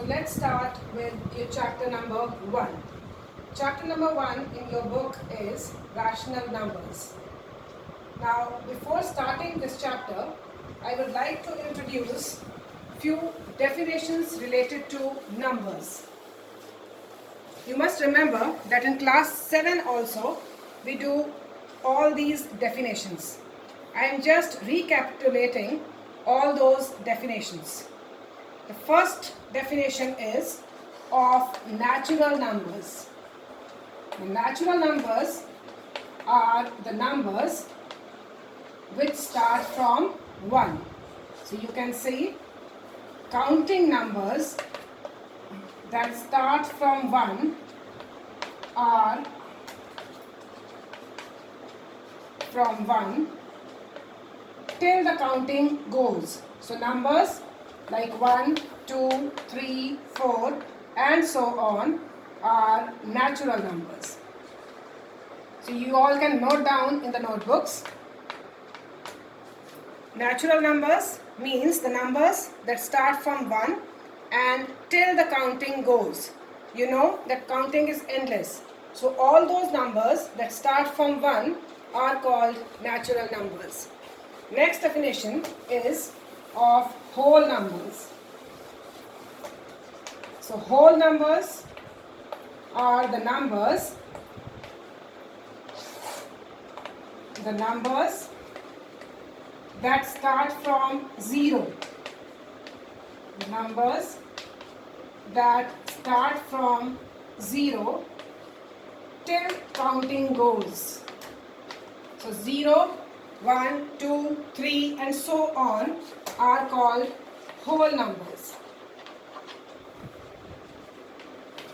let's start with your chapter number 1. Chapter number 1 in your book is rational numbers. Now, before starting this chapter, I would like to introduce few definitions related to numbers. You must remember that in class 7 also, we do all these definitions. I am just recapitulating all those definitions. The first definition is of natural numbers. The natural numbers are the numbers which start from 1. So you can see counting numbers that start from 1 are from 1 till the counting goes. So numbers like 1, 2, 3, 4 and so on are natural numbers. So you all can note down in the notebooks. Natural numbers means the numbers that start from 1 and till the counting goes. You know that counting is endless. So all those numbers that start from 1 are called natural numbers. Next definition is of whole numbers. So whole numbers are the numbers that start from 0. The numbers that start from 0 till counting goes. So 0, 1, 2, 3 and so on are called whole numbers.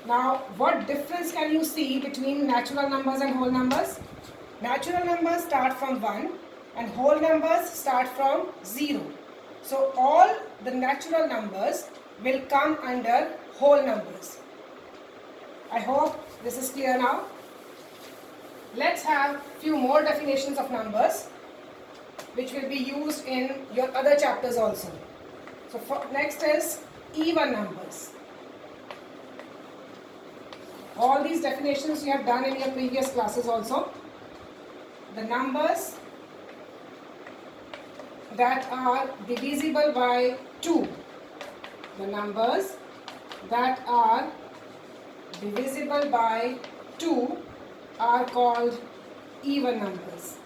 Now, what difference can you see between natural numbers and whole numbers? Natural numbers start from 1 and whole numbers start from 0. So all the natural numbers will come under whole numbers. I hope this is clear now. Let's have few more definitions of numbers which will be used in your other chapters also. So next is even numbers. All these definitions you have done in your previous classes also. The numbers that are divisible by 2. The numbers that are divisible by 2 are called even numbers.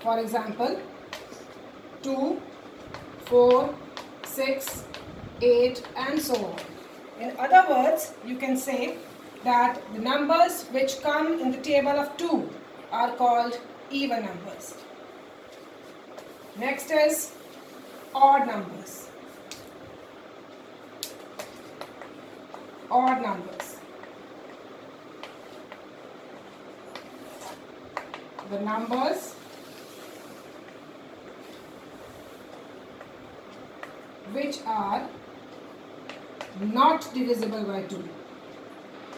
For example, 2, 4, 6, 8 and so on. In other words, you can say that the numbers which come in the table of 2 are called even numbers. Next is odd numbers. Odd numbers. The numbers which are not divisible by 2.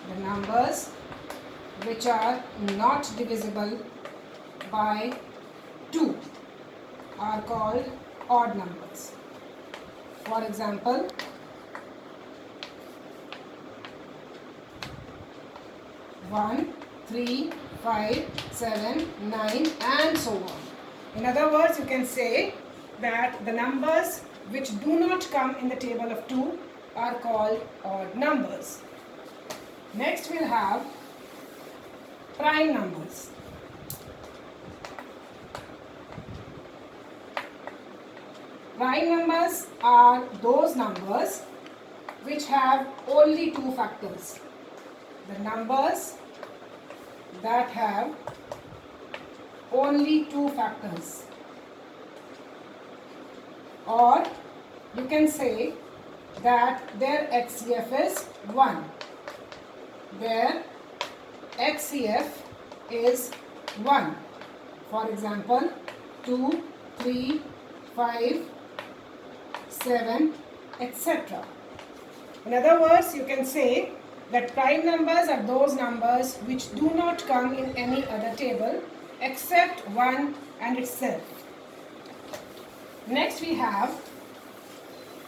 The numbers which are not divisible by 2 are called odd numbers. For example, 1, 3, 5, 7, 9 and so on. In other words, you can say that the numbers which do not come in the table of 2 are called odd numbers. Next we'll have prime numbers. Prime numbers are those numbers which have only 2 factors. The numbers that have only 2 factors. Or you can say that their HCF is 1. Their HCF is 1. For example, 2, 3, 5, 7, etc. In other words, you can say that prime numbers are those numbers which do not come in any other table except 1 and itself. Next we have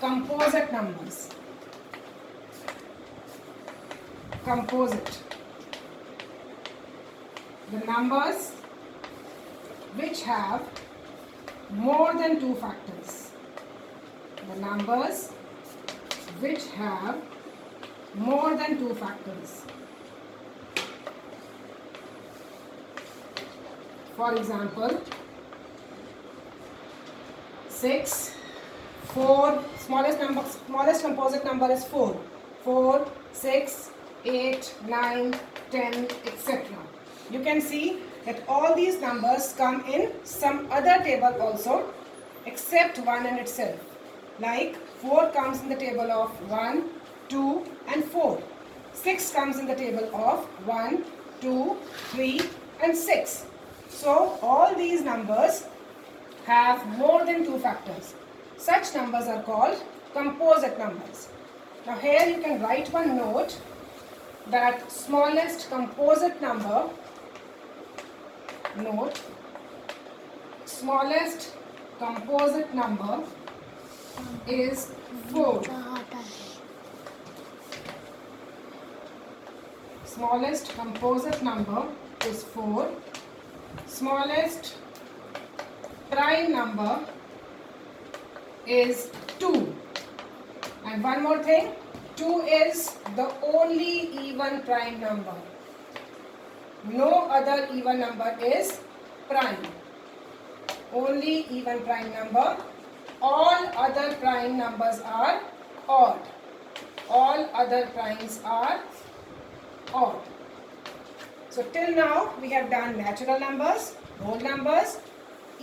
composite numbers. Composite. The numbers which have more than two factors. The numbers which have more than two factors. For example, 6, 4, smallest composite number is 4. 4, 6, 8, 9, 10, etc. You can see that all these numbers come in some other table also except 1 in itself. Like 4 comes in the table of 1, 2 and 4. 6 comes in the table of 1, 2, 3 and 6. So all these numbers have more than two factors. Such numbers are called composite numbers. Now here you can write one note that smallest composite number, smallest composite number is 4. Smallest composite number is 4. Smallest prime number is 2. And one more thing, 2 is the only even prime number. No other even number is prime. Only even prime number. All other prime numbers are odd. All other primes are odd. So till now we have done natural numbers, whole numbers,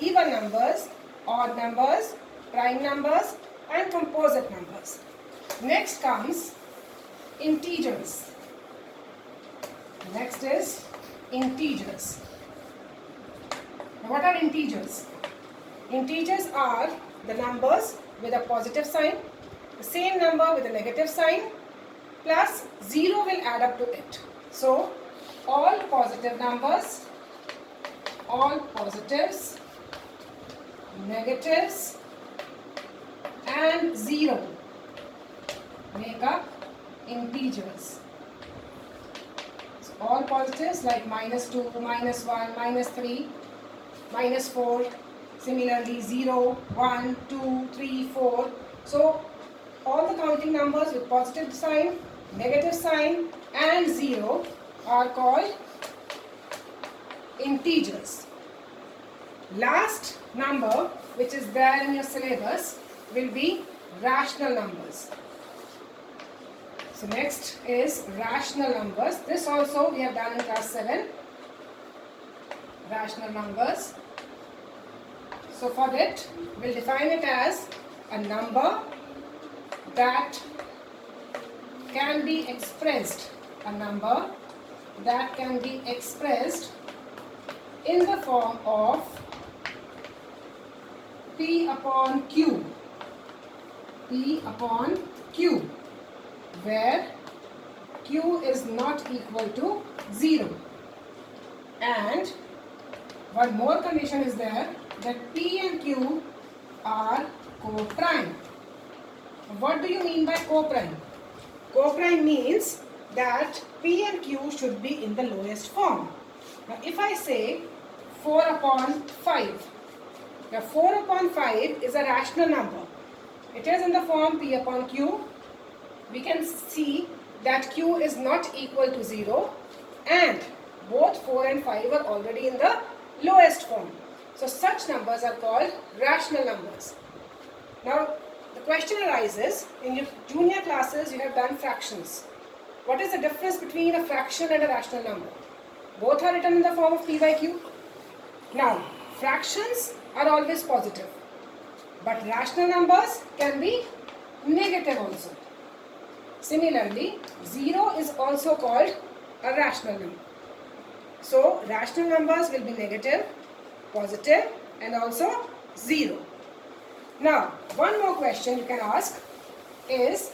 even numbers, odd numbers, prime numbers and composite numbers. Next comes integers. Next is integers. Now what are integers? Integers are the numbers with a positive sign, the same number with a negative sign, plus 0 will add up to it. So all positive numbers, all positives, negatives and 0 make up integers. So all positives like -2, -1, -3, -4, similarly 0, 1, 2, 3, 4. So all the counting numbers with positive sign, negative sign and 0 are called integers. Last number which is there in your syllabus will be rational numbers. So next is rational numbers. This also we have done in class 7. Rational numbers. So for that we'll define it as a number that can be expressed, a number that can be expressed in the form of P upon Q. P upon Q, where Q is not equal to 0. And one more condition is there, that P and Q are co-prime. What do you mean by co-prime? Co-prime means that P and Q should be in the lowest form. Now if I say 4 upon 5, now 4 upon 5 is a rational number. It is in the form P upon Q. We can see that Q is not equal to 0 and both 4 and 5 are already in the lowest form. So such numbers are called rational numbers. Now the question arises, in your junior classes you have done fractions. What is the difference between a fraction and a rational number? Both are written in the form of P by Q. Now fractions are always positive, but rational numbers can be negative also. Similarly, 0 is also called a rational number. So rational numbers will be negative, positive and also 0. Now one more question you can ask is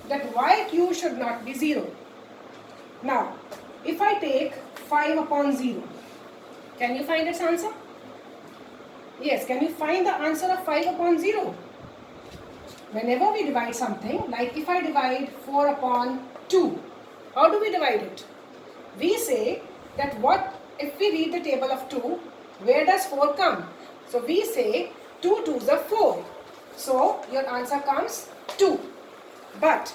that why Q should not be 0? Now if I take 5 upon 0, can you find its answer? Yes, can you find the answer of 5 upon 0? whenever we divide something, like if I divide 4 upon 2, how do we divide it? We say that what if we read the table of 2, where does 4 come? So we say 2 2s are 4. So your answer comes 2. But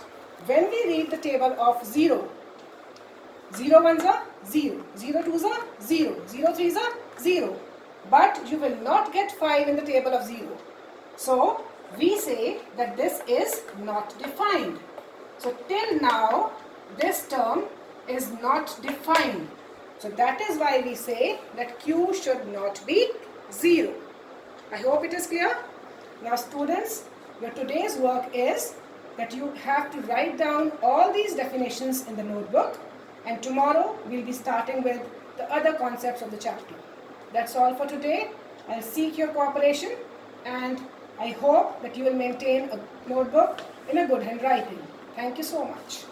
when we read the table of 0, 0 1s are 0, 0 2s are 0, 0 3s are 0. But you will not get 5 in the table of 0. So we say that this is not defined. So till now this term is not defined. So that is why we say that Q should not be 0. I hope it is clear. Now students, your today's work is that you have to write down all these definitions in the notebook, and tomorrow we'll be starting with the other concepts of the chapter. That's all for today. I'll seek your cooperation and I hope that you will maintain a notebook in a good handwriting. Thank you so much.